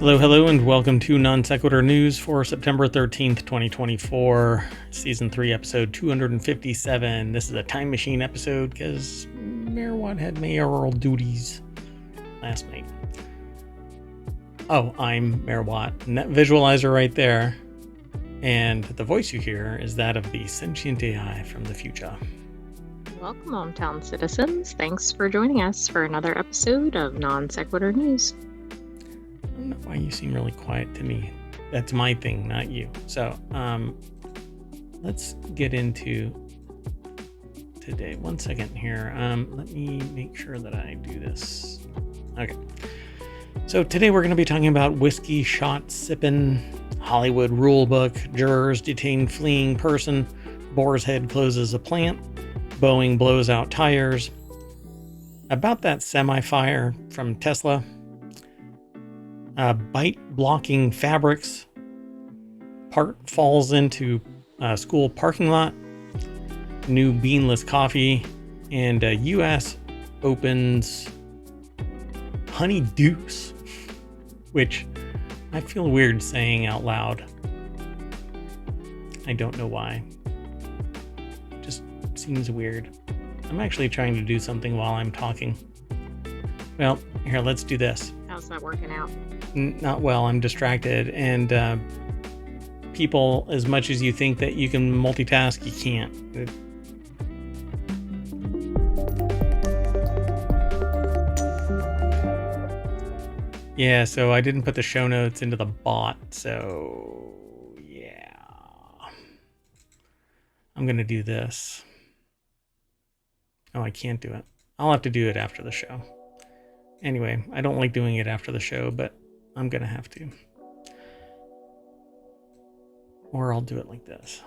Hello, hello, and welcome to Non Sequitur News for September 13th, 2024, Season 3, Episode 257. This is a time machine episode because Mayor Watt had mayoral duties last night. Oh, I'm Mayor Watt. And that visualizer right there, and the voice you hear is that of the Sentient AI from the future. Welcome, ohmTown citizens. Thanks for joining us for another episode of Non Sequitur News. I don't know why you seem really quiet to me. That's my thing, not you. So, let's get into today. 1 second here. Let me make sure that I do this. Okay. So today we're going to be talking about whiskey shot sippin', Hollywood Rulebook, Jurors detain fleeing person, Boars head closes a plant, Boeing blows out tires, about that semi-fire from Tesla, bite-blocking fabrics, part falls into school parking lot, new Beanless Coffee, and U.S. opens Honey Deuce, which I feel weird saying out loud. I don't know why. Just seems weird. I'm actually trying to do something while I'm talking. Well, here, let's do this. How's that working out? Not well. I'm distracted, and people, as much as you think that you can multitask, you can't. Yeah, so I didn't put the show notes into the bot, so yeah. I'm gonna do this. Oh, I can't do it. I'll have to do it after the show. Anyway, I don't like doing it after the show, but I'm gonna have to. Or I'll do it like this.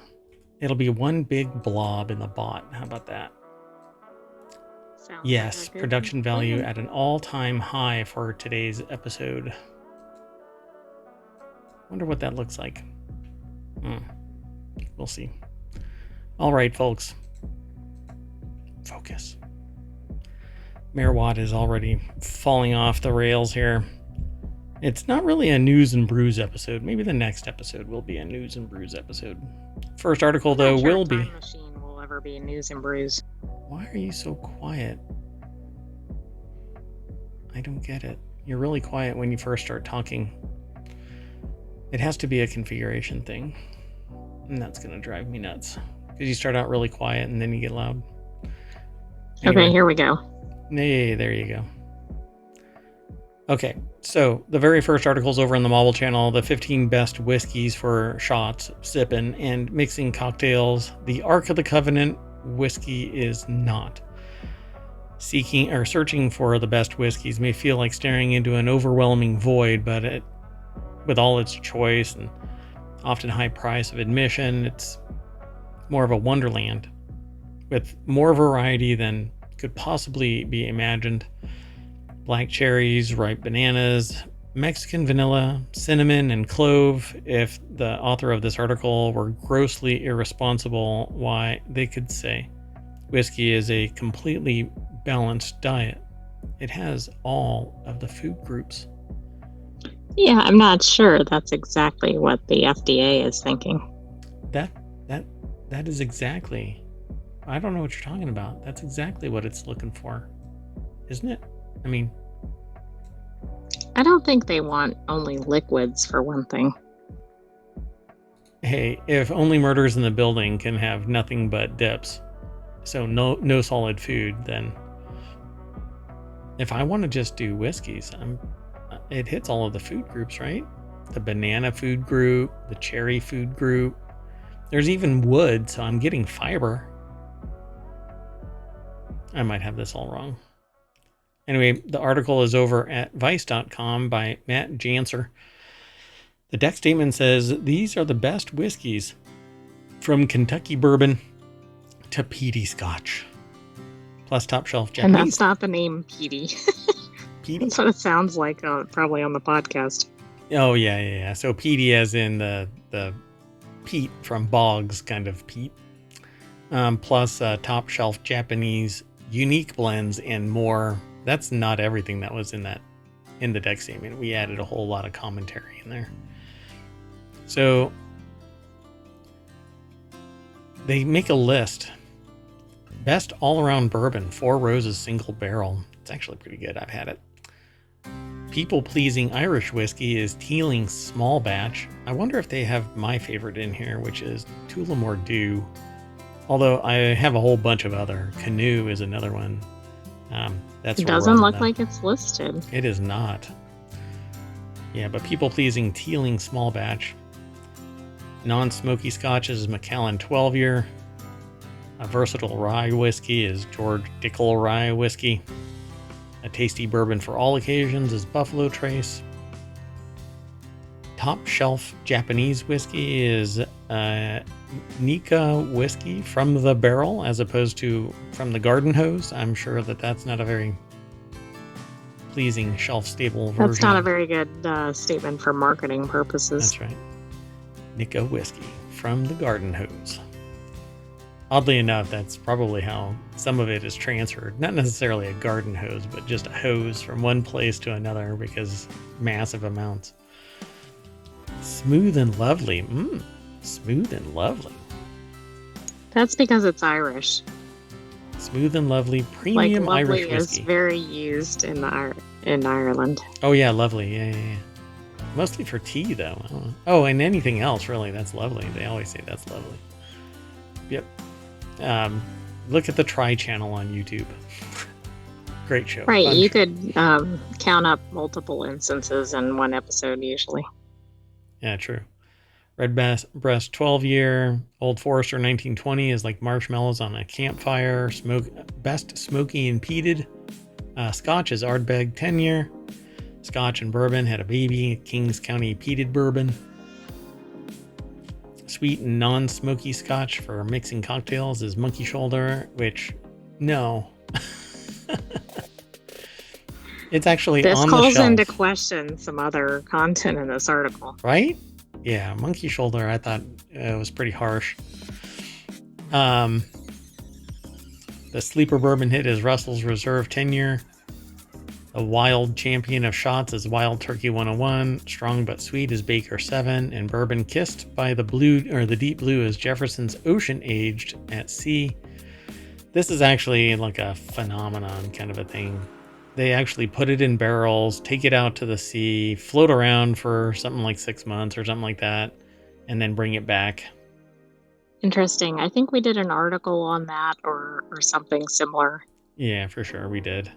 It'll be one big blob in the bot. How about that? Sounds Yes, like a production good value plan. at an all-time high for today's episode. Wonder what that looks like. We'll see. All right, folks. Focus. Mayor Watt is already falling off the rails here. It's not really a news and brews episode. Maybe the next episode will be a news and brews episode. First article, I'm though, not sure will a be... Time machine will ever be news and brews. Why are you so quiet? I don't get it. You're really quiet when you first start talking. It has to be a configuration thing. And that's going to drive me nuts. Because you start out really quiet and then you get loud. Anyway. Okay, here we go. Hey, there you go. Okay, so the very first article's over on the Mobile channel, the 15 best whiskeys for shots, sipping, and mixing cocktails. The Ark of the Covenant whiskey is not. Searching for the best whiskeys may feel like staring into an overwhelming void, but with all its choice and often high price of admission, it's more of a wonderland with more variety than could possibly be imagined. Black cherries, ripe bananas, Mexican vanilla, cinnamon, and clove. If the author of this article were grossly irresponsible, why, they could say whiskey is a completely balanced diet. It has all of the food groups. Yeah, I'm not sure that's exactly what the FDA is thinking. That is exactly... I don't know what you're talking about. That's exactly what it's looking for. Isn't it? I mean... I don't think they want only liquids, for one thing. Hey, if Only Murders in the Building can have nothing but dips, so no solid food, then if I want to just do whiskeys, it hits all of the food groups, right? The banana food group, the cherry food group. There's even wood, so I'm getting fiber. I might have this all wrong. Anyway, the article is over at Vice.com by Matt Janser. The deck statement says, these are the best whiskeys, from Kentucky bourbon to peaty scotch, plus top shelf Japanese. And that's not the name Petey. Peaty? That's what it sounds like, probably on the podcast. Oh, yeah. So peaty as in the peat from bogs kind of peat. Plus top shelf Japanese unique blends and more. That's not everything that was in that in the deck statement. We added a whole lot of commentary in there. So they make a list. Best all-around bourbon, Four Roses single barrel. It's actually pretty good. I've had it. People-pleasing Irish whiskey is Teeling small batch. I wonder if they have my favorite in here, which is Tullamore Dew. Although I have a whole bunch of other. Canoe is another one. That's It doesn't look like it's listed. It is not. Yeah, but people-pleasing Teeling small batch. Non-smoky scotch is Macallan 12-year. A versatile rye whiskey is George Dickel rye whiskey. A tasty bourbon for all occasions is Buffalo Trace. Top shelf Japanese whiskey is Nika whiskey from the barrel as opposed to from the garden hose. I'm sure that that's not a very pleasing shelf stable version. That's not a very good statement for marketing purposes. That's right. Nika whiskey from the garden hose. Oddly enough, that's probably how some of it is transferred. Not necessarily a garden hose, but just a hose from one place to another because massive amounts. Smooth and lovely. Smooth and lovely. That's because it's Irish. Smooth and lovely premium like lovely Irish whiskey. Is very used in Ireland. Oh yeah, lovely. Yeah. Mostly for tea though. Oh, and anything else really. That's lovely. They always say that's lovely. Yep. Look at the Try channel on YouTube. Great show. Right, Fun you show. could count up multiple instances in one episode usually. Yeah, true. Red Breast 12-year. Old Forester 1920 is like marshmallows on a campfire. Best smoky and peated. Scotch is Ardbeg 10-year. Scotch and bourbon had a baby. Kings County peated bourbon. Sweet and non-smoky scotch for mixing cocktails is Monkey Shoulder, which, no. It's actually this on the shelf. This calls into question some other content in this article. Right? Yeah, Monkey Shoulder, I thought it was pretty harsh. The sleeper bourbon hit is Russell's Reserve 10-year. The wild champion of shots is Wild Turkey 101. Strong but sweet is Baker 7. And bourbon kissed by the blue or the deep blue is Jefferson's Ocean Aged at Sea. This is actually like a phenomenon kind of a thing. They actually put it in barrels, take it out to the sea, float around for something like 6 months or something like that, and then bring it back. Interesting. I think we did an article on that or something similar. Yeah, for sure we did.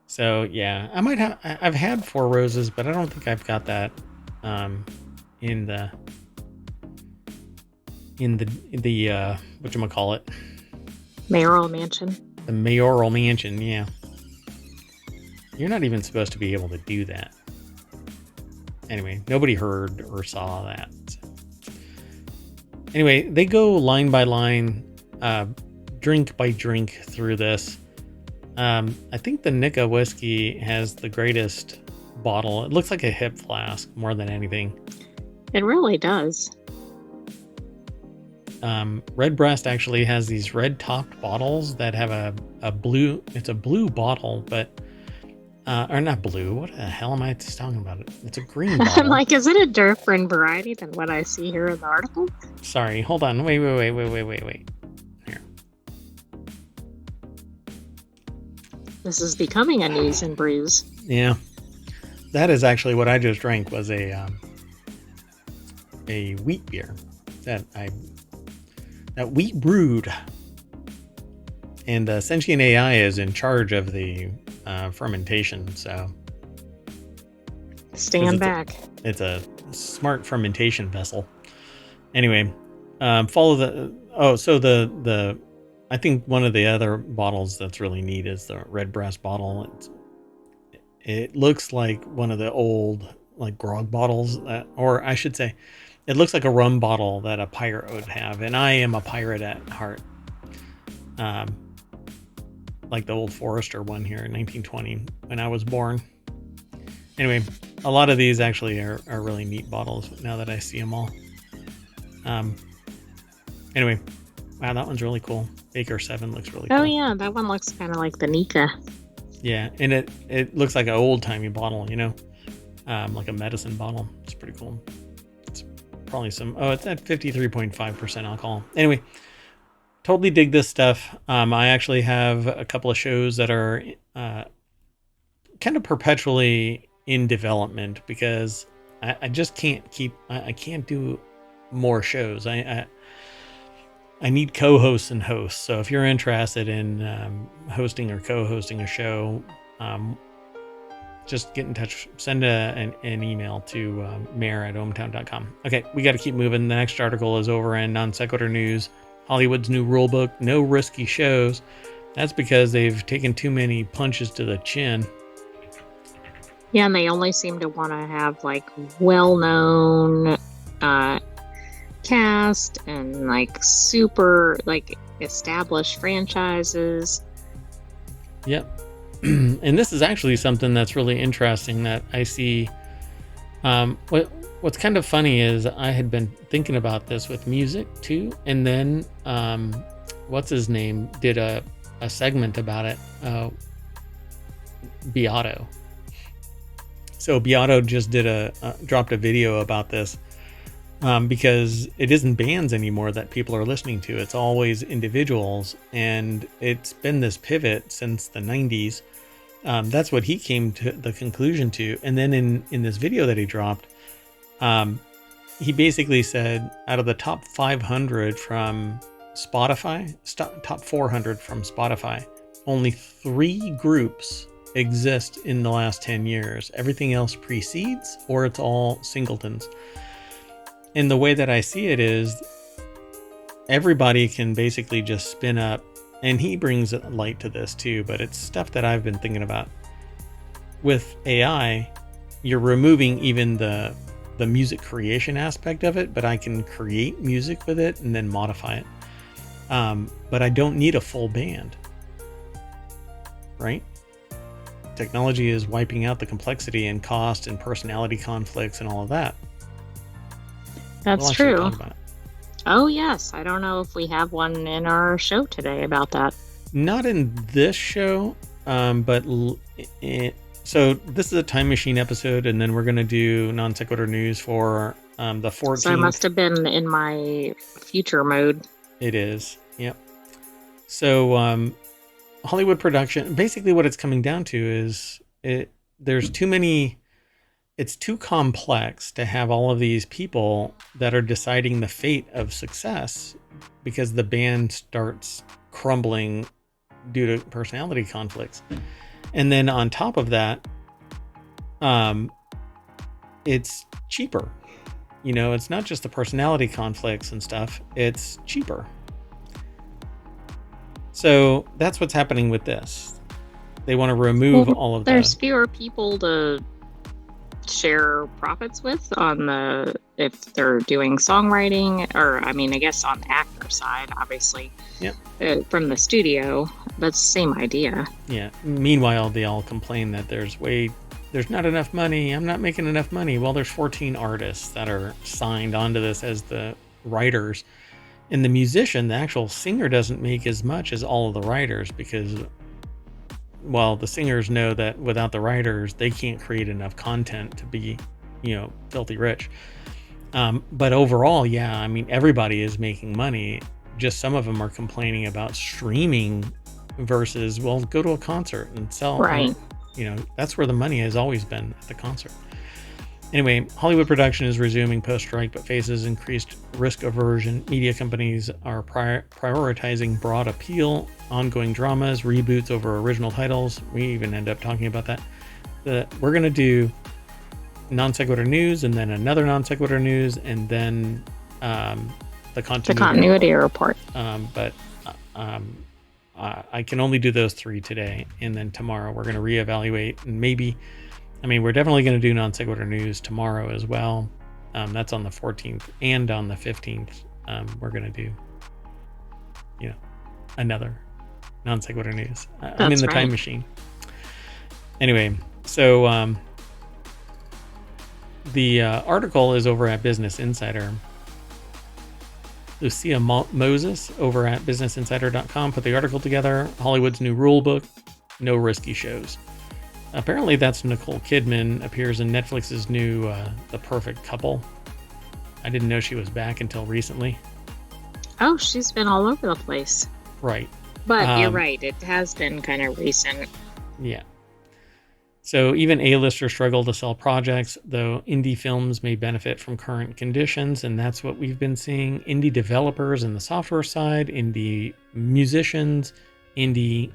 So yeah, I've had Four Roses, but I don't think I've got that in the whatchamacallit? Mayoral Mansion. The Mayoral Mansion, yeah. You're not even supposed to be able to do that. Anyway, nobody heard or saw that. Anyway, they go line by line, drink by drink through this. I think the Nika whiskey has the greatest bottle. It looks like a hip flask more than anything. It really does. Red Breast actually has these red topped bottles that have a blue, it's a blue bottle, but or not blue. What the hell am I talking about? It's a green bottle. I'm like, is it a different variety than what I see here in the article? Sorry, hold on. Wait. Here. This is becoming a news and brews. Yeah. That is actually what I just drank was a wheat beer that wheat brewed. And Sentient AI is in charge of the fermentation, so stand back. It's a smart fermentation vessel. Anyway, follow the I think one of the other bottles that's really neat is the Red Breast bottle. It looks like one of the old like grog bottles or I should say it looks like a rum bottle that a pirate would have, and I am a pirate at heart. Like the old Forester one here in 1920 when I was born. Anyway, a lot of these actually are really neat bottles now that I see them all. Anyway, wow, that one's really cool. Baker 7 looks really cool. Oh yeah, that one looks kind of like the Nika. Yeah, and it looks like an old-timey bottle, like a medicine bottle. It's pretty cool. It's probably it's at 53.5% alcohol. Anyway, totally dig this stuff. I actually have a couple of shows that are kind of perpetually in development because I just can't I can't do more shows. I need co-hosts and hosts. So if you're interested in hosting or co-hosting a show, just get in touch. Send an email to mayor@ohmTown.com. Okay, we got to keep moving. The next article is over in Non Sequitur News. Hollywood's new rulebook, no risky shows. That's because they've taken too many punches to the chin. Yeah, and they only seem to want to have like well-known cast and like super like established franchises. Yep. And this is actually something that's really interesting that I see. What's kind of funny is I had been thinking about this with music too, and then what's his name did a segment about it. Beato. So Beato just dropped a video about this because it isn't bands anymore that people are listening to. It's always individuals, and it's been this pivot since the 90s. That's what he came to the conclusion to. And then in this video that he dropped, he basically said out of the top 500 from Spotify, top 400 from Spotify, only 3 groups exist in the last 10 years. Everything else precedes, or it's all singletons. And the way that I see it is everybody can basically just spin up, and he brings light to this too, but it's stuff that I've been thinking about. With AI, you're removing even the music creation aspect of it, but I can create music with it and then modify it. But I don't need a full band, right? Technology is wiping out the complexity and cost and personality conflicts and all of that. That's true. Oh, yes. I don't know if we have one in our show today about that. Not in this show, but so this is a time machine episode, and then we're going to do Non Sequitur News for the 14th. So I must have been in my future mode. It is. Yep. So Hollywood production, basically what it's coming down to is there's too many. It's too complex to have all of these people that are deciding the fate of success because the band starts crumbling due to personality conflicts. And then on top of that, it's cheaper. It's not just the personality conflicts and stuff, it's cheaper. So that's what's happening with this. They want to remove all of that. There's fewer people to share profits with if they're doing songwriting, or I guess on the actor side, obviously. Yep. From the studio, that's the same idea. Yeah. Meanwhile, they all complain that there's not enough money. I'm not making enough money. Well, there's 14 artists that are signed onto this as the writers, and the musician, the actual singer, doesn't make as much as all of the writers because, well, the singers know that without the writers, they can't create enough content to be, filthy rich. But overall, yeah, everybody is making money. Just some of them are complaining about streaming versus, well, go to a concert and sell. Right. That's where the money has always been, at the concert. Anyway, Hollywood production is resuming post-strike, but faces increased risk aversion. Media companies are prioritizing broad appeal, ongoing dramas, reboots over original titles. We even end up talking about that. We're going to do Non Sequitur News, and then another Non Sequitur News, and then the continuity report. But I can only do those 3 today, and then tomorrow we're going to reevaluate, and maybe... we're definitely going to do Non Sequitur News tomorrow as well. That's on the 14th, and on the 15th, we're going to do, another Non Sequitur News. I'm in the time machine. Anyway, so the article is over at Business Insider. Lucia Moses over at businessinsider.com put the article together. Hollywood's new rulebook. no risky shows. Apparently that's Nicole Kidman, appears in Netflix's new The Perfect Couple. I didn't know she was back until recently. Oh, she's been all over the place. Right. But you're right, it has been kind of recent. Yeah. So even A-listers struggle to sell projects, though indie films may benefit from current conditions, and that's what we've been seeing. Indie developers in the software side, indie musicians, indie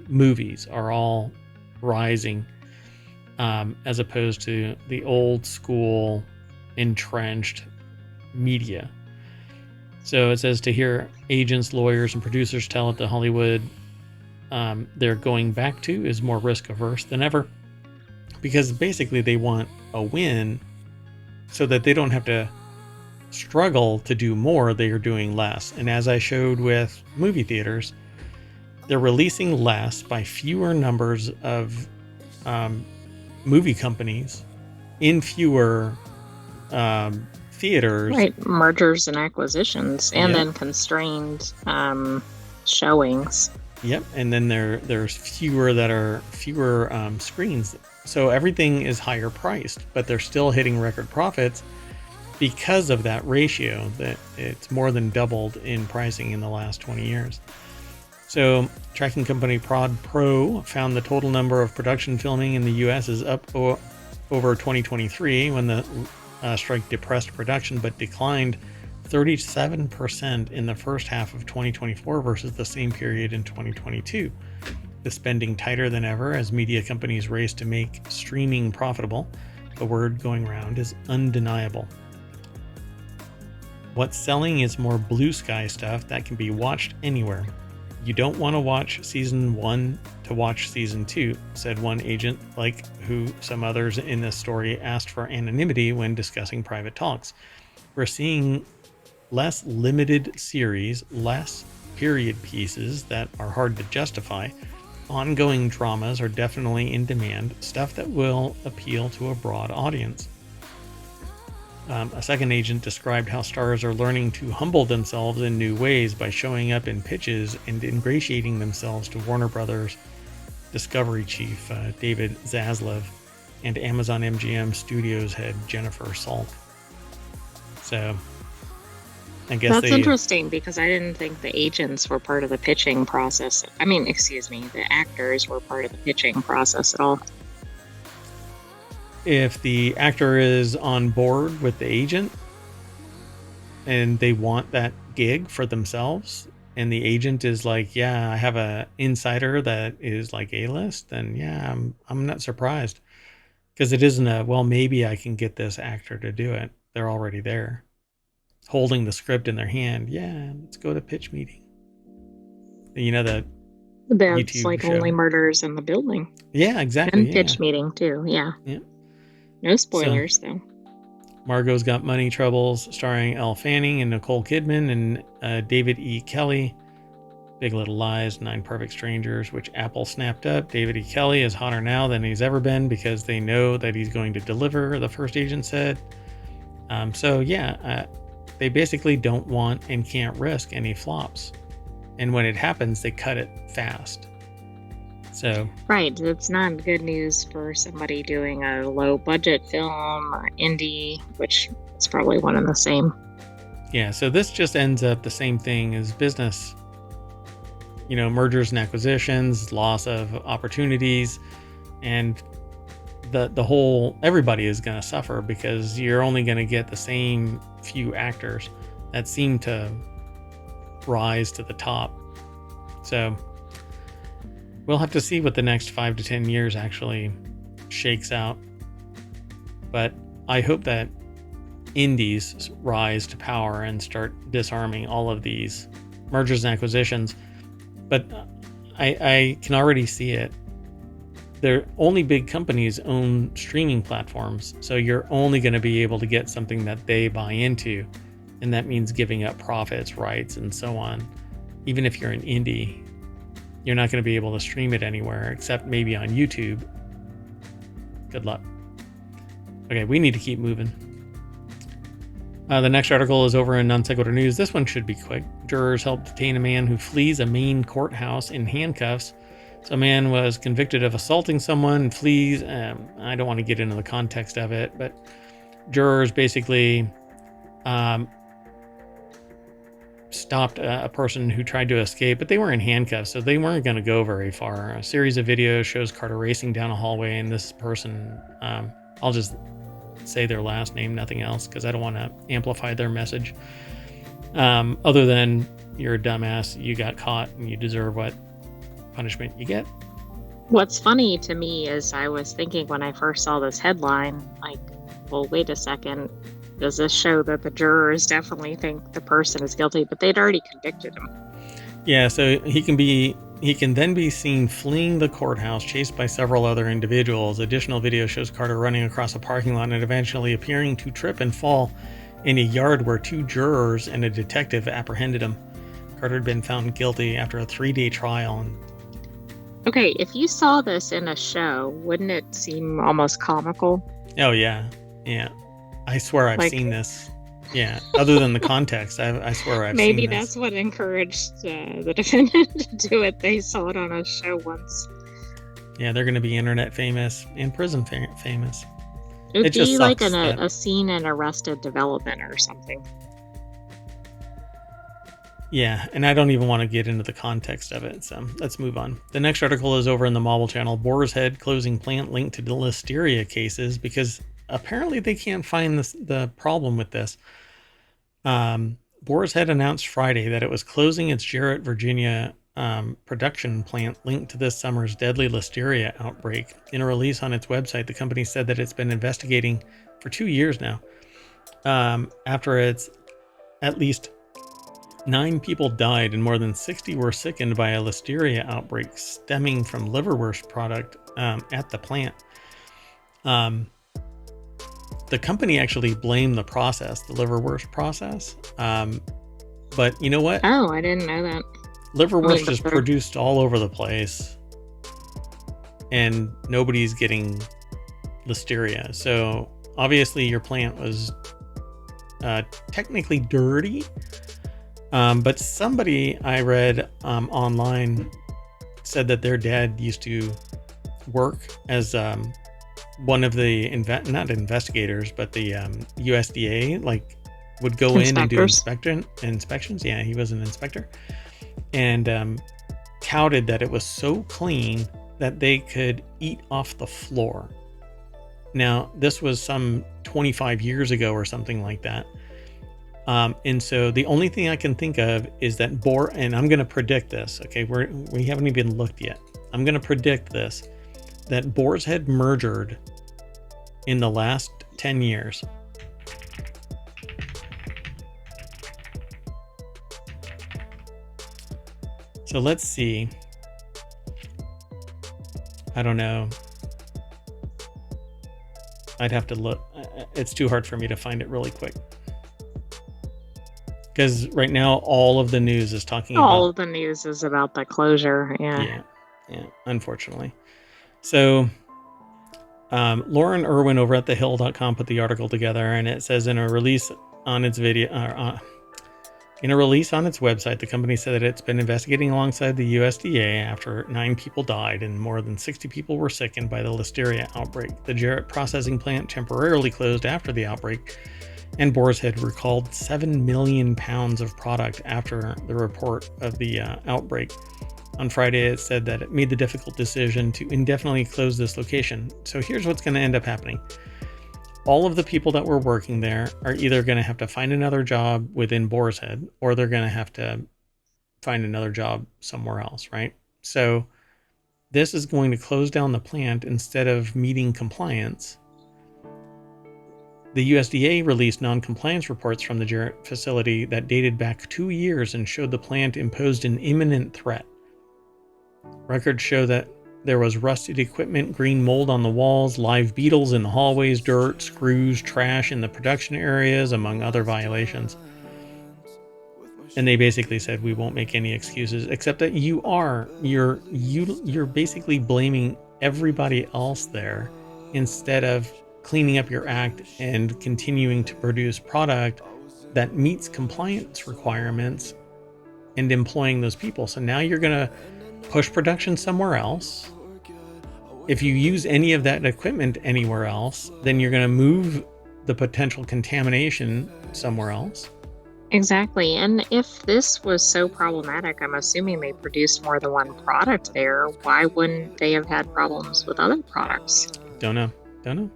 movies are all rising, as opposed to the old school entrenched media. So it says to hear agents, lawyers, and producers tell it to Hollywood they're going back to is more risk averse than ever, because basically they want a win so that they don't have to struggle to do more. They are doing less. And as I showed with movie theaters, they're releasing less by fewer numbers of movie companies in fewer theaters. Right, mergers and acquisitions, and then constrained showings. Yep, and then there's fewer screens. So everything is higher priced, but they're still hitting record profits because of that ratio, that it's more than doubled in pricing in the last 20 years. So tracking company Prod Pro found the total number of production filming in the US is up over 2023, when the strike depressed production, but declined 37% in the first half of 2024 versus the same period in 2022. The spending tighter than ever as media companies race to make streaming profitable. The word going around is undeniable. What's selling is more blue sky stuff that can be watched anywhere. You don't want to watch season 1 to watch season 2, said one agent, like who some others in this story asked for anonymity when discussing private talks. We're seeing less limited series, less period pieces that are hard to justify. Ongoing dramas are definitely in demand, stuff that will appeal to a broad audience. A second agent described how stars are learning to humble themselves in new ways by showing up in pitches and ingratiating themselves to Warner Brothers Discovery chief David Zaslav and Amazon MGM Studios head Jennifer Salk. So I guess that's interesting, because I didn't think the agents were part of the pitching process. I mean, the actors were part of the pitching process at all. If the actor is on board with the agent and they want that gig for themselves, and the agent is like, yeah, I have a insider that is like A-list, then yeah, I'm not surprised, because it isn't well, maybe I can get this actor to do it. They're already there, holding the script in their hand. Yeah, let's go to pitch meeting. You know, that that's YouTube like show. Only Murders in the Building. Yeah, exactly. And pitch meeting too. Yeah. No spoilers though. Margot's Got Money Troubles, starring Elle Fanning and Nicole Kidman, and David E. Kelly. Big Little Lies, 9 Perfect Strangers, which Apple snapped up. David E. Kelly is hotter now than he's ever been because they know that he's going to deliver, the first agent said. They basically don't want and can't risk any flops. And when it happens, they cut it fast. So right, it's not good news for somebody doing a low budget film or indie, which is probably one and the same. Yeah, so this just ends up the same thing as business. You know, mergers and acquisitions, loss of opportunities, and the whole, everybody is going to suffer, because you're only going to get the same few actors that seem to rise to the top. So we'll have to see what the next 5 to 10 years actually shakes out. But I hope that indies rise to power and start disarming all of these mergers and acquisitions. But I can already see it. They're only big companies own streaming platforms, so you're only going to be able to get something that they buy into, and that means giving up profits, rights, and so on. Even if you're an indie, you're not going to be able to stream it anywhere except maybe on YouTube. Good luck. Okay, we need to keep moving. The next article is over in Non Sequitur News. This one should be quick. Jurors help detain a man who flees a Maine courthouse in handcuffs So a man was convicted of assaulting someone and flees. I don't want to get into the context of it, but jurors basically stopped a person who tried to escape, but they were in handcuffs, so they weren't going to go very far. A series of videos shows Carter racing down a hallway, and this person, I'll just say their last name, nothing else, because I don't want to amplify their message. Other than, you're a dumbass, you got caught, and you deserve what punishment you get. What's funny to me is I was thinking when I first saw this headline, like, well, wait a second, does this show that the jurors definitely think the person is guilty? But they'd already convicted him. Yeah, so he can then be seen fleeing the courthouse, chased by several other individuals. Additional video shows Carter running across a parking lot and eventually appearing to trip and fall in a yard where 2 jurors and a detective apprehended him. Carter had been found guilty after a 3-day trial. Okay, if you saw this in a show, wouldn't it seem almost comical? Oh, yeah. Yeah. I swear I've seen this. Yeah. Other than the context, I swear I've seen this. Maybe that's what encouraged the defendant to do it. They saw it on a show once. Yeah, they're going to be internet famous and prison famous. It would be like a scene in Arrested Development or something. Yeah, and I don't even want to get into the context of it, so let's move on. The next article is over in the Mobile channel. Boars Head closing plant linked to the listeria cases, because apparently they can't find the problem with this. Boars Head announced Friday that it was closing its Jarrett, Virginia production plant linked to this summer's deadly listeria outbreak. In a release on its website, the company said that it's been investigating for 2 years now. After it's at least 9 people died and more than 60 were sickened by a listeria outbreak stemming from liverwurst product at the plant. The company actually blamed the process, the liverwurst process. But you know what? Oh, I didn't know that. Liverwurst is produced all over the place, and nobody's getting listeria. So obviously your plant was technically dirty. But somebody I read online said that their dad used to work as one of the not investigators, but the USDA, like, would go in and do inspections. Yeah, he was an inspector, and touted that it was so clean that they could eat off the floor. Now, this was some 25 years ago or something like that. And so the only thing I can think of is that and I'm going to predict this. Okay, we haven't even looked yet. I'm going to predict this, that Boars Head mergered in the last 10 years. So let's see. I don't know. I'd have to look. It's too hard for me to find it really quick. Because right now, all of the news is talking about... All of the news is about the closure, yeah. Yeah, unfortunately. So, Lauren Irwin over at thehill.com put the article together, and it says in a release on its website, the company said that it's been investigating alongside the USDA after 9 people died and more than 60 people were sickened by the listeria outbreak. The Jarrett processing plant temporarily closed after the outbreak, and Boars Head recalled 7 million pounds of product after the report of the outbreak. On Friday, it said that it made the difficult decision to indefinitely close this location. So here's what's going to end up happening. All of the people that were working there are either going to have to find another job within Boars Head, or they're going to have to find another job somewhere else, right? So this is going to close down the plant instead of meeting compliance. The USDA released non-compliance reports from the Jarrett facility that dated back 2 years and showed the plant imposed an imminent threat. Records show that there was rusted equipment, green mold on the walls, live beetles in the hallways, dirt, screws, trash in the production areas, among other violations. And they basically said, we won't make any excuses, except that you're basically blaming everybody else there instead of cleaning up your act and continuing to produce product that meets compliance requirements and employing those people. So now you're going to push production somewhere else. If you use any of that equipment anywhere else, then you're going to move the potential contamination somewhere else. Exactly. And if this was so problematic, I'm assuming they produced more than one product there. Why wouldn't they have had problems with other products? Don't know. The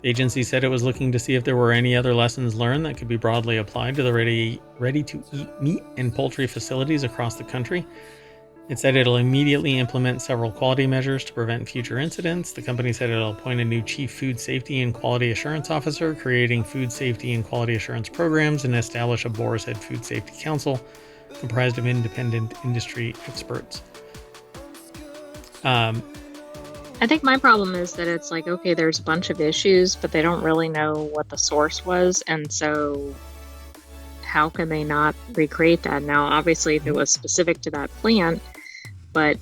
agency said it was looking to see if there were any other lessons learned that could be broadly applied to the ready-to-eat meat and poultry facilities across the country. It said it'll immediately implement several quality measures to prevent future incidents. The company said it'll appoint a new chief food safety and quality assurance officer, creating food safety and quality assurance programs, and establish a Boars Head Food Safety Council comprised of independent industry experts. I think my problem is that it's like, okay, there's a bunch of issues, but they don't really know what the source was. And so how can they not recreate that? Now, obviously, if it was specific to that plant, but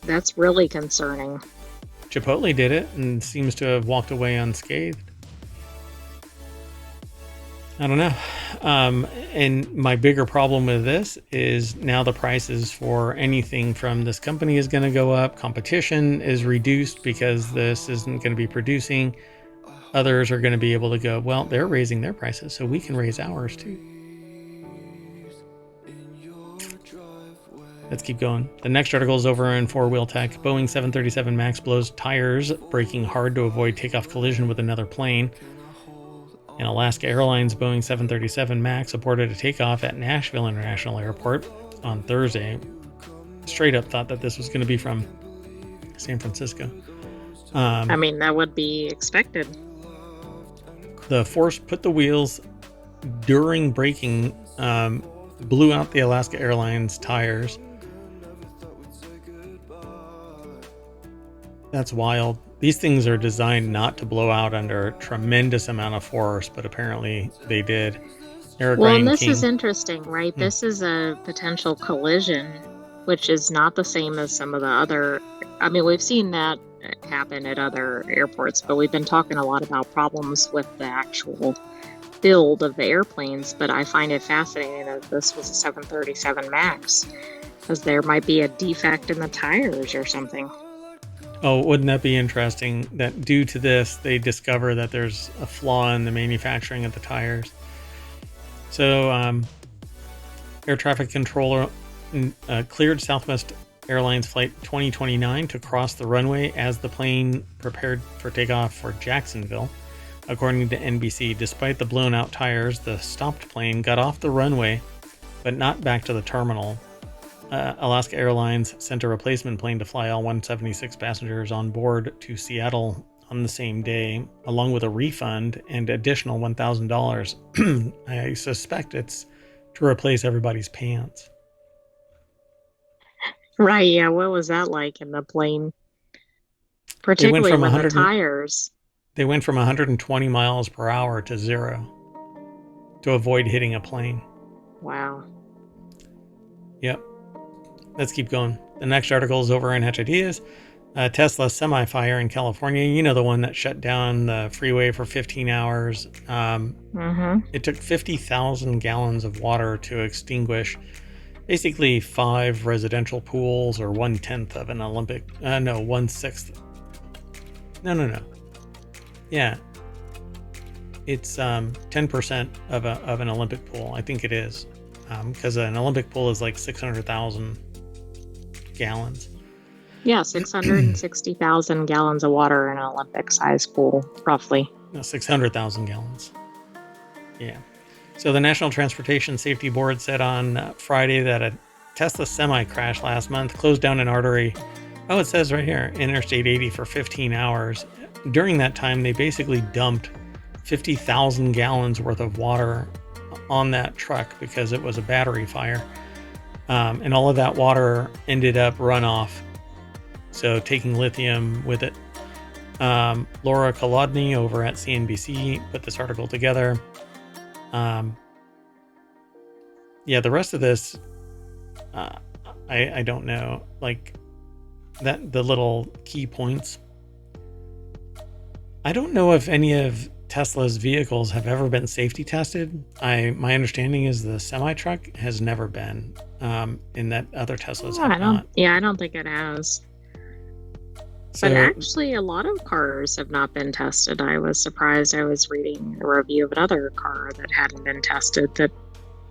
that's really concerning. Chipotle did it and seems to have walked away unscathed. I don't know. And my bigger problem with this is now the prices for anything from this company is going to go up. Competition is reduced because this isn't going to be producing. Others are going to be able to go, well, they're raising their prices, so we can raise ours too. Let's keep going. The next article is over in four-wheel tech. Boeing 737 MAX blows tires, braking hard to avoid takeoff collision with another plane. And Alaska Airlines Boeing 737 MAX aborted a takeoff at Nashville International Airport on Thursday. Straight up thought that this was going to be from San Francisco. I mean, that would be expected. The force put the wheels during braking, blew out the Alaska Airlines tires. That's wild. These things are designed not to blow out under a tremendous amount of force, but apparently they did. Well, and this is interesting, right? This is a potential collision, which is not the same as some of the other. I mean, we've seen that happen at other airports, but we've been talking a lot about problems with the actual build of the airplanes. But I find it fascinating that this was a 737 MAX, because there might be a defect in the tires or something. Oh, wouldn't that be interesting that due to this, they discover that there's a flaw in the manufacturing of the tires. So, air traffic controller cleared Southwest Airlines Flight 2029 to cross the runway as the plane prepared for takeoff for Jacksonville. According to NBC, despite the blown out tires, the stopped plane got off the runway, but not back to the terminal. Alaska Airlines sent a replacement plane to fly all 176 passengers on board to Seattle on the same day, along with a refund and additional $1,000. I suspect it's to replace everybody's pants. Right, yeah. What was that like in the plane? Particularly when the tires... They went from 120 miles per hour to 0 to avoid hitting a plane. Wow. Yep. Let's keep going. The next article is over in Ideas. Tesla semi-fire in California. You know, the one that shut down the freeway for 15 hours. It took 50,000 gallons of water to extinguish basically 5 residential pools, or 1/10 of an Olympic. No, 1/6. No. Yeah. It's 10% of an Olympic pool. I think it is. Because an Olympic pool is like 600,000 gallons. Yeah, 660,000 gallons of water in an Olympic-sized pool, roughly. No, 600,000 gallons. Yeah. So the National Transportation Safety Board said on Friday that a Tesla semi crashed last month, closed down an artery. Oh, it says right here, Interstate 80 for 15 hours. During that time, they basically dumped 50,000 gallons worth of water on that truck because it was a battery fire. And all of that water ended up runoff. So taking lithium with it. Laura Kolodny over at CNBC put this article together. Yeah, the rest of this, I don't know. Like that, the little key points. I don't know if any of Tesla's vehicles have ever been safety tested. My understanding is the semi-truck has never been, in that other Teslas have not. Yeah, I don't think it has. So, but actually, a lot of cars have not been tested. I was surprised. I was reading a review of another car that hadn't been tested that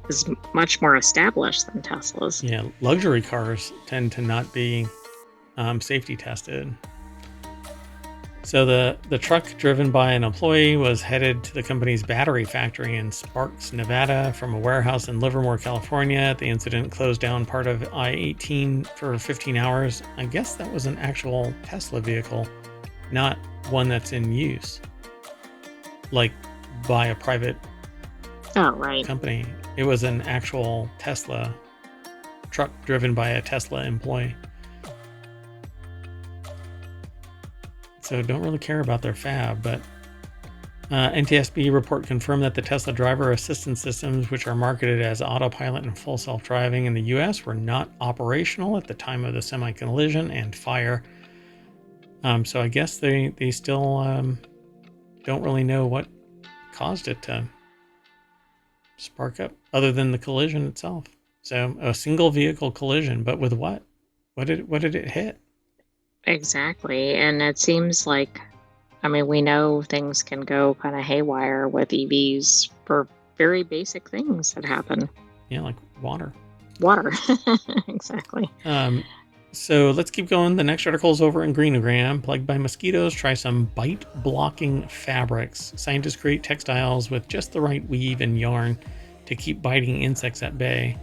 is much more established than Tesla's. yeah, luxury cars tend to not be safety tested. So the truck driven by an employee was headed to the company's battery factory in Sparks, Nevada, from a warehouse in Livermore, California. The incident closed down part of I-18 for 15 hours. I guess that was an actual Tesla vehicle, not one that's in use, like by a private company. It was an actual Tesla truck driven by a Tesla employee. So don't really care about their fab, but NTSB report confirmed that the Tesla driver assistance systems, which are marketed as autopilot and full self-driving in the US, were not operational at the time of the semi-collision and fire. So I guess they still don't really know what caused it to spark up, other than the collision itself. So a single vehicle collision, but with what? What did it hit? Exactly. And it seems like, I mean, we know things can go kind of haywire with EVs for very basic things that happen. Yeah, like water. Water. Exactly. So let's keep going. The next article is over in Greenogram. Plagued by mosquitoes, try some bite-blocking fabrics. Scientists create textiles with just the right weave and yarn to keep biting insects at bay.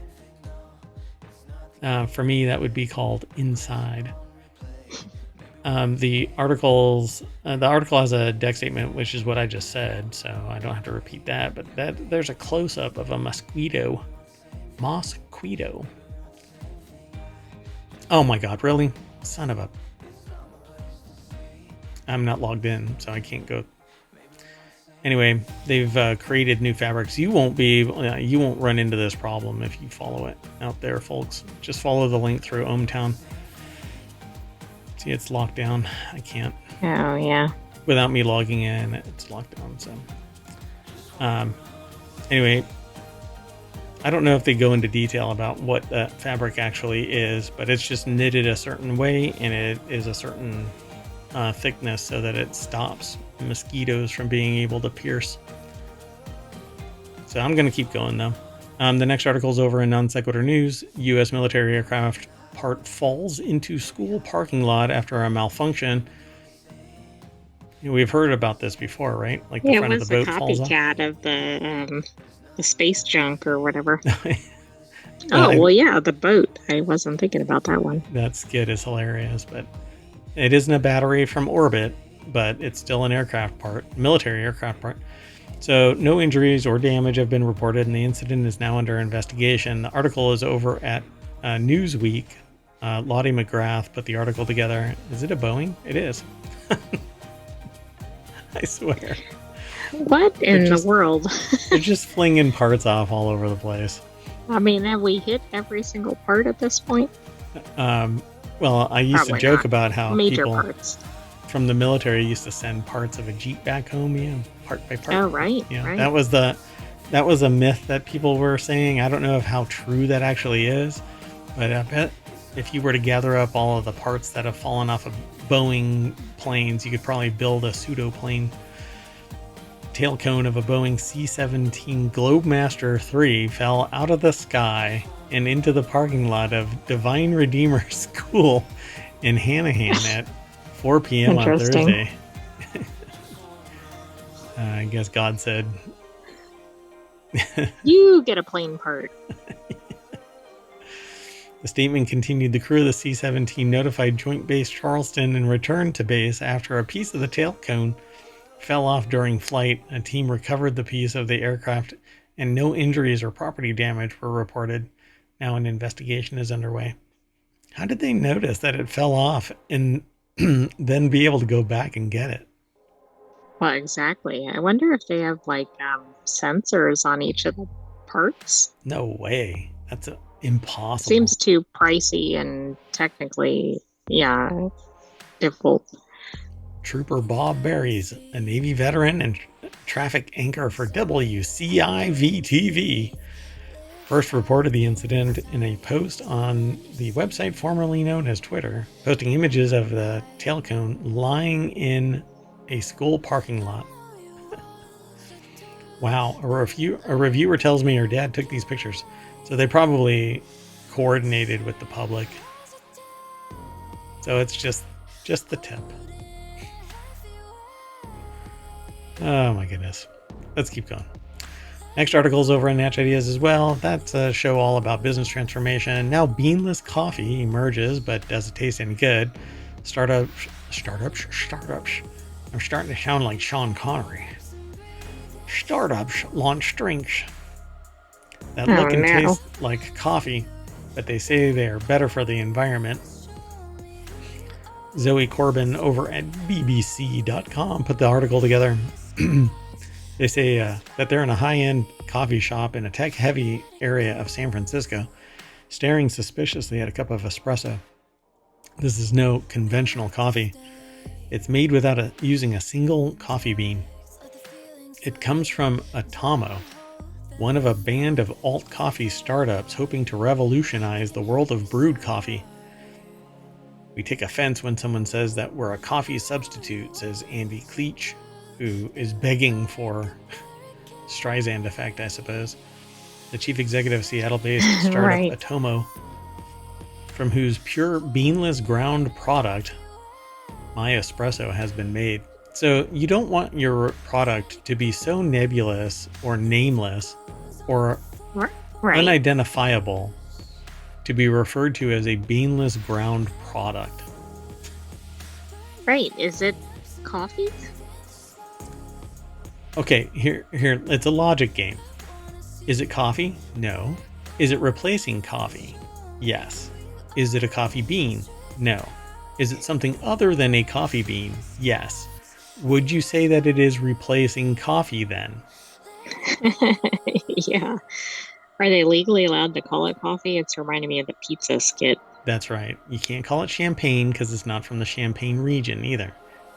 For me, that would be called Inside. The article has a deck statement, which is what I just said, so I don't have to repeat that. But there's a close-up of a mosquito. Oh my god, really? Son of a... I'm not logged in, so I can't go. Anyway, they've created new fabrics. You won't run into this problem if you follow it out there, folks. Just follow the link through ohmTown. See, it's locked down. I can't. Oh, yeah. Without me logging in, it's locked down, so... Anyway... I don't know if they go into detail about what that fabric actually is, but it's just knitted a certain way, and it is a certain thickness so that it stops mosquitoes from being able to pierce. So I'm going to keep going, though. The next article is over in Non Sequitur News. U.S. military aircraft part falls into school parking lot after a malfunction. You know, we've heard about this before, right? Like the front of the boat falls off. Yeah, it was the copycat of the space junk or whatever. Well, yeah, the boat. I wasn't thinking about that one. That skit is hilarious, but it isn't a battery from orbit, but it's still an aircraft part, military aircraft part. So no injuries or damage have been reported, and the incident is now under investigation. The article is over at Newsweek. Lottie McGrath put the article together. Is it a Boeing? It is. I swear. What in the world? They're just flinging parts off all over the place. I mean, have we hit every single part at this point? Well, I used to joke about how major people parts from the military used to send parts of a Jeep back home, part by part. Oh, right, right. That was a myth that people were saying. I don't know how true that actually is, but I bet if you were to gather up all of the parts that have fallen off of Boeing planes, you could probably build a pseudo plane. Tail cone of a Boeing C-17 Globemaster III fell out of the sky and into the parking lot of Divine Redeemer School in Hanahan at 4 p.m. on Thursday. I guess God said, you get a plane part. The statement continued. The crew of the C-17 notified Joint Base Charleston and returned to base after a piece of the tail cone fell off during flight. A team recovered the piece of the aircraft and no injuries or property damage were reported. Now an investigation is underway. How did they notice that it fell off and then be able to go back and get it? Well, exactly. I wonder if they have like sensors on each of the parts. No way. That's impossible. Seems too pricey and technically, difficult. Trooper Bob Berries, a Navy veteran and traffic anchor for WCIV-TV, first reported the incident in a post on the website formerly known as Twitter, posting images of the tail cone lying in a school parking lot. Wow, a reviewer tells me her dad took these pictures, so they probably coordinated with the public. So it's just the tip. Oh my goodness. Let's keep going. Next article is over on Natch Ideas as well. That's a show all about business transformation. Now Beanless Coffee emerges, but does it taste any good? Startups. I'm starting to sound like Sean Connery. Startups launch drinks that look and taste like coffee, but they say they are better for the environment. Zoe Corbin over at BBC.com put the article together. They say that they're in a high-end coffee shop in a tech-heavy area of San Francisco, staring suspiciously at a cup of espresso. This is no conventional coffee. It's made without using a single coffee bean. It comes from Atomo, one of a band of alt coffee startups hoping to revolutionize the world of brewed coffee. We take offense when someone says that we're a coffee substitute, says Andy Cleach, who is begging for Streisand effect, I suppose. The chief executive of Seattle-based startup Right. Atomo, from whose pure beanless ground product, My Espresso, has been made. So you don't want your product to be so nebulous or nameless or unidentifiable to be referred to as a beanless ground product. Right. Is it coffee? Okay, here, it's a logic game. Is it coffee? No. Is it replacing coffee? Yes. Is it a coffee bean? No. Is it something other than a coffee bean? Yes. Would you say that it is replacing coffee then? Yeah. Are they legally allowed to call it coffee? It's reminding me of the pizza skit. That's right. You can't call it champagne because it's not from the Champagne region either.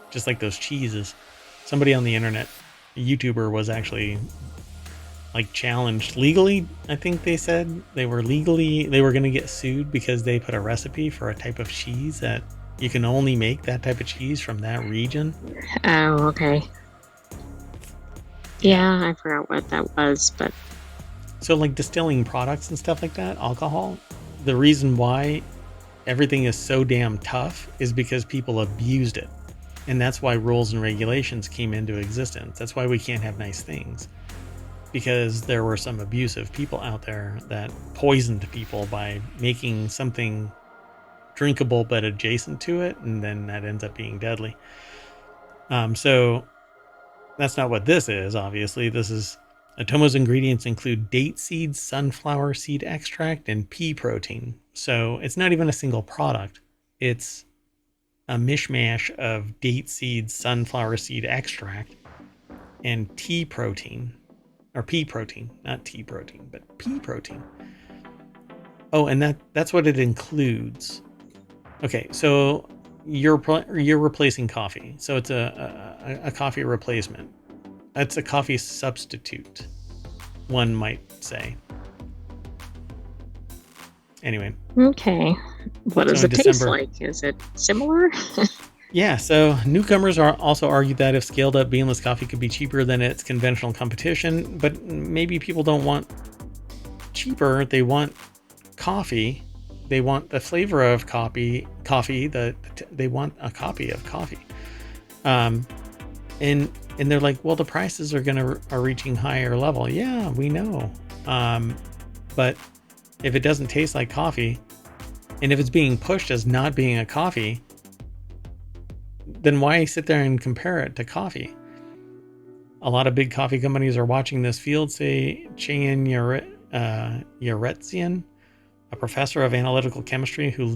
Just like those cheeses. Somebody on the internet, a YouTuber, was actually challenged legally. I think they said they were going to get sued because they put a recipe for a type of cheese that you can only make that type of cheese from that region. Oh, okay. Yeah, I forgot what that was, but so distilling products and stuff like that, alcohol, the reason why everything is so damn tough is because people abused it. And that's why rules and regulations came into existence. That's why we can't have nice things, because there were some abusive people out there that poisoned people by making something drinkable but adjacent to it, and then that ends up being deadly. So that's not what this is. Obviously, this is Atomo's ingredients include date seeds, sunflower seed extract, and pea protein. So it's not even a single product. It's a mishmash of date seeds, sunflower seed extract, and tea protein, or pea protein, not tea protein, but pea protein. Oh, and that's what it includes. Okay, so you're replacing coffee. So it's a coffee replacement. It's a coffee substitute, one might say. Anyway. Okay. What does it taste like? Is it similar? Yeah, so newcomers also argued that if scaled up, beanless coffee could be cheaper than its conventional competition, but maybe people don't want cheaper. They want coffee. They want the flavor of coffee. They want a copy of coffee. And they're like, well, the prices are reaching higher level. Yeah, we know. But if it doesn't taste like coffee, and if it's being pushed as not being a coffee, then why sit there and compare it to coffee? A lot of big coffee companies are watching this field, say Cheyenne Yaretsian, a professor of analytical chemistry who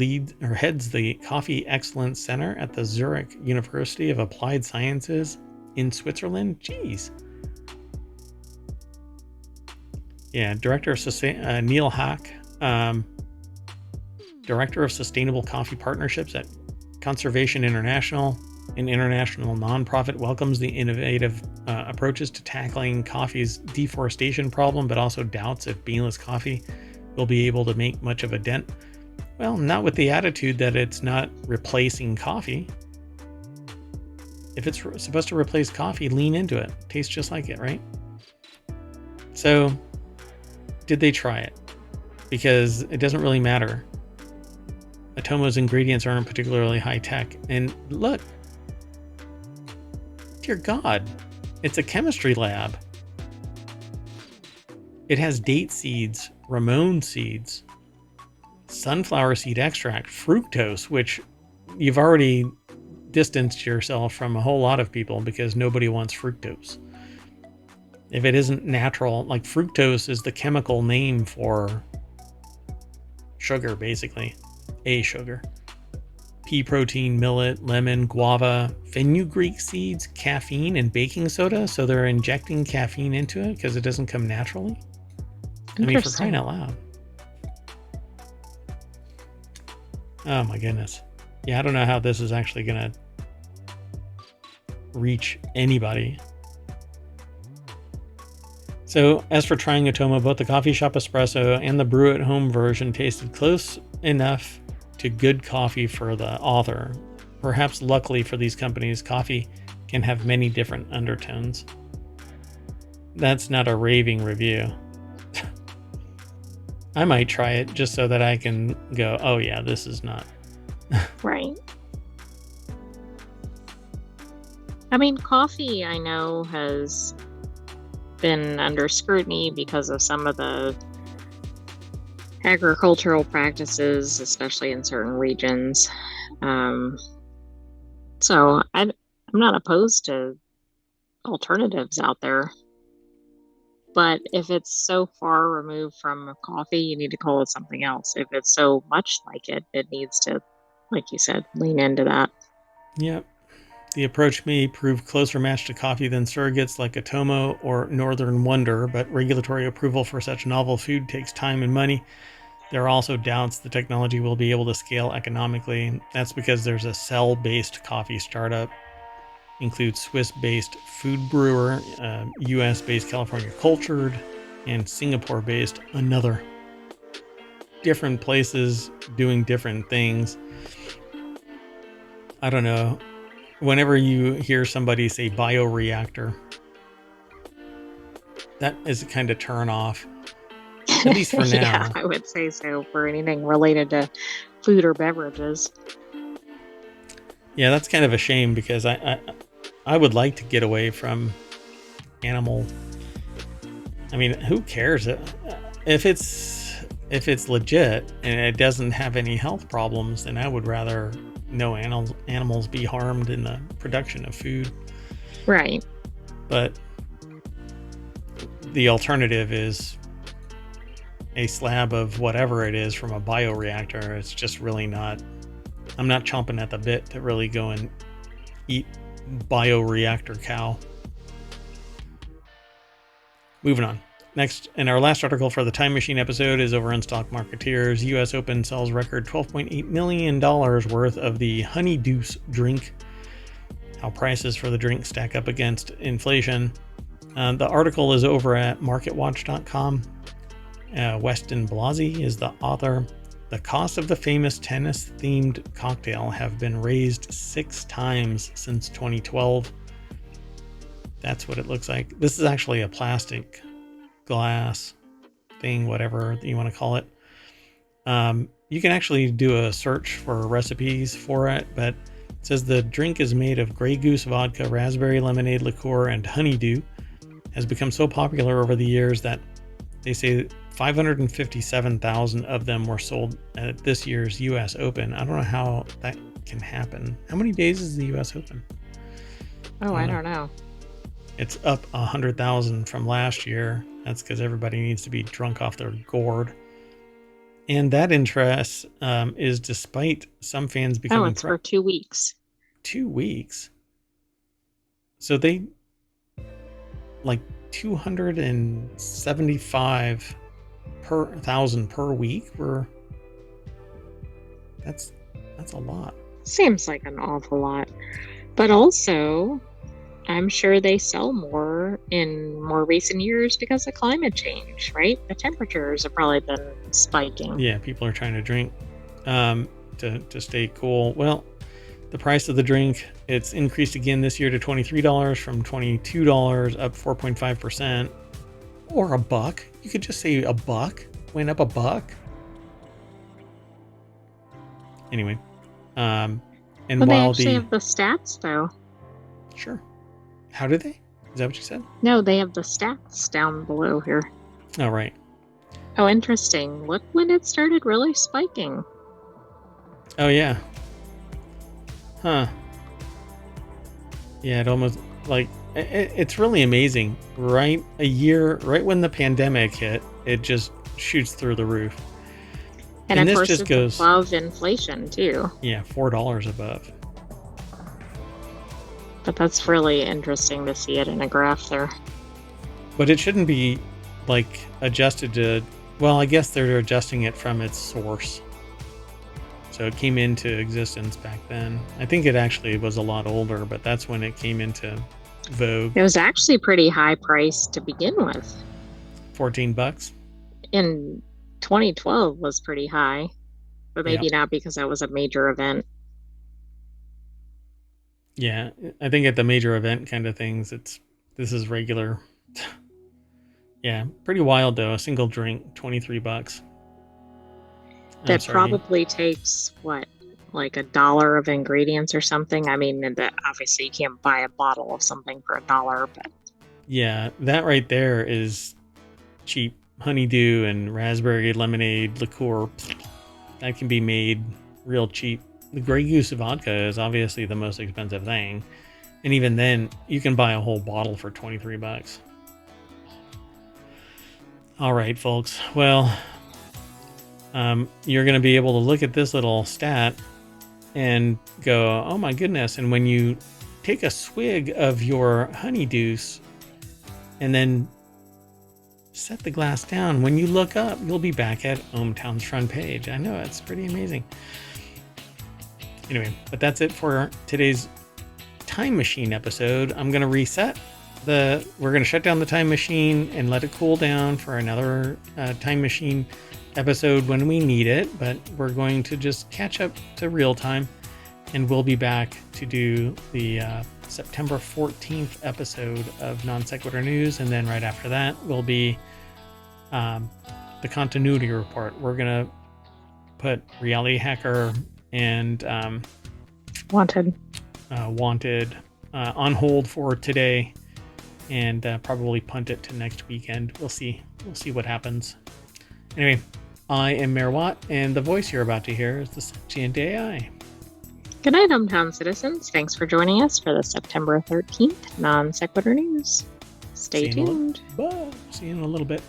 heads the Coffee Excellence Center at the Zurich University of Applied Sciences in Switzerland. Jeez. Yeah, Director of Neil Hack, Director of Sustainable Coffee Partnerships at Conservation International, An international nonprofit welcomes the innovative approaches to tackling coffee's deforestation problem, but also doubts if Beanless Coffee will be able to make much of a dent. Well, not with the attitude that it's not replacing coffee. If it's supposed to replace coffee, lean into it. Tastes just like it, right? So, did they try it? Because it doesn't really matter. Atomo's ingredients aren't particularly high tech. And look, dear God, it's a chemistry lab. It has date seeds, Ramon seeds, sunflower seed extract, fructose, which you've already distanced yourself from a whole lot of people because nobody wants fructose. If it isn't natural, like fructose is the chemical name for sugar, basically. A sugar. Pea protein, millet, lemon, guava, fenugreek seeds, caffeine, and baking soda. So they're injecting caffeine into it because it doesn't come naturally. I mean, for crying out loud. Oh my goodness. Yeah, I don't know how this is actually going to reach anybody. So as for trying Atomo, both the coffee shop espresso and the brew at home version tasted close enough to good coffee for the author. Perhaps luckily for these companies, coffee can have many different undertones. That's not a raving review. I might try it just so that I can go, oh yeah, this is not. Right. I mean, coffee, I know, has been under scrutiny because of some of the agricultural practices, especially in certain regions. So I'm not opposed to alternatives out there. But if it's so far removed from coffee, you need to call it something else. If it's so much like it, it needs to, like you said, lean into that. Yep. The approach may prove closer match to coffee than surrogates like Atomo or Northern Wonder, but regulatory approval for such novel food takes time and money. There are also doubts the technology will be able to scale economically. That's because there's a cell-based coffee startup. Includes Swiss-based Food Brewer, US-based California Cultured, and Singapore-based Another. Different places doing different things. I don't know. Whenever you hear somebody say bioreactor, that is a kind of turn off. At least for now. Yeah, I would say so for anything related to food or beverages. Yeah, that's kind of a shame because I would like to get away from animal. I mean, who cares if it's legit and it doesn't have any health problems? Then I would rather no animals be harmed in the production of food. Right. But the alternative is a slab of whatever it is from a bioreactor. It's just really not. I'm not chomping at the bit to really go and eat bioreactor cow. Moving on. Next, and our last article for the Time Machine episode is over on Stock Marketeers. US Open sells record $12.8 million worth of the Honey Deuce drink. How prices for the drink stack up against inflation. The article is over at marketwatch.com. Weston Blasey is the author. The cost of the famous tennis-themed cocktail have been raised 6 times since 2012. That's what it looks like. This is actually a plastic glass thing, whatever you want to call it. You can actually do a search for recipes for it, but it says the drink is made of Grey Goose vodka, raspberry lemonade liqueur, and honeydew. Has become so popular over the years that they say 557,000 of them were sold at this year's US Open. I don't know how that can happen. How many days is the US Open? Oh, I don't know. It's up 100,000 from last year. That's because everybody needs to be drunk off their gourd. And that interest is despite some fans becoming... Oh, it's for 2 weeks. 2 weeks? So they... like 275 per thousand per week that's a lot. Seems like an awful lot. But also, I'm sure they sell more in more recent years because of climate change, right? The temperatures have probably been spiking. Yeah, people are trying to drink to stay cool. Well, the price of the drink, it's increased again this year to $23 from $22, up 4.5%. Or a buck. You could just say a buck. Went up a buck. Anyway. And Well, they while actually have the stats, though. Sure. How do they? Is that what you said? No, they have the stats down below here. Oh, right. Oh, interesting. Look when it started really spiking. Oh, yeah. Huh. Yeah, it almost, like, it's really amazing. Right when the pandemic hit, it just shoots through the roof. And of course, it's goes above inflation, too. Yeah, $4 above. But that's really interesting to see it in a graph there. But it shouldn't be, like, adjusted to... Well, I guess they're adjusting it from its source. So it came into existence back then. I think it actually was a lot older, but that's when it came into vogue. It was actually pretty high price to begin with. $14? In 2012 was pretty high, but maybe not because that was a major event. Yeah, I think at the major event kind of things, this is regular. Yeah, pretty wild though. A single drink, $23. That probably takes what, like $1 of ingredients or something. I mean, obviously you can't buy a bottle of something for $1, but yeah, that right there is cheap. Honeydew and raspberry lemonade liqueur that can be made real cheap. The Grey Goose vodka is obviously the most expensive thing, and even then you can buy a whole bottle for $23. All right, folks, well, you're going to be able to look at this little stat and go, oh my goodness. And when you take a swig of your honeydew and then set the glass down, when you look up, you'll be back at ohmTown's front page. I know, it's pretty amazing. Anyway, but that's it for today's time machine episode. I'm going to reset we're going to shut down the time machine and let it cool down for another time machine episode when we need it, but we're going to just catch up to real time, and we'll be back to do the September 14th episode of Non Sequitur News, and then right after that will be the continuity report. We're gonna put Reality Hacker and Wanted on hold for today, and probably punt it to next weekend. We'll see what happens. Anyway, I am Mayor Watt, and the voice you're about to hear is the Sentient AI. Good night, ohmTown citizens. Thanks for joining us for the September 13th Non Sequitur News. Stay tuned. Bye. See you in a little bit.